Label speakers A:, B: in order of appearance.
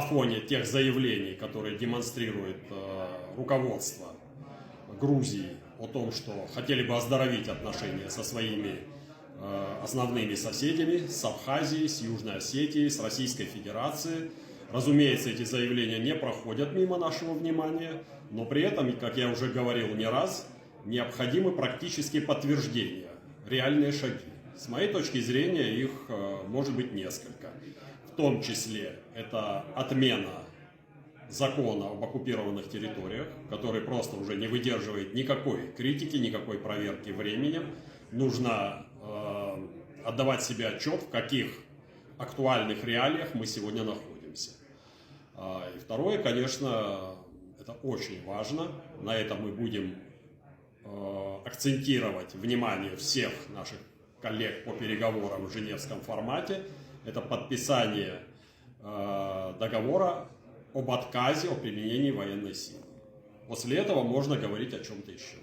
A: На фоне тех заявлений, которые демонстрирует руководство Грузии о том, что хотели бы оздоровить отношения со своими основными соседями, с Абхазией, с Южной Осетией, с Российской Федерацией. Разумеется, эти заявления не проходят мимо нашего внимания, но при этом, как я уже говорил не раз, необходимы практические подтверждения, реальные шаги. С моей точки зрения, их может быть несколько. В том числе это отмена закона об оккупированных территориях, который просто уже не выдерживает никакой критики, никакой проверки временем. Нужно отдавать себе отчет, в каких актуальных реалиях мы сегодня находимся. И второе, конечно, это очень важно. На этом мы будем акцентировать внимание всех наших коллег по переговорам в Женевском формате. Это подписание договора об отказе от применения военной силы. После этого можно говорить о чем-то еще.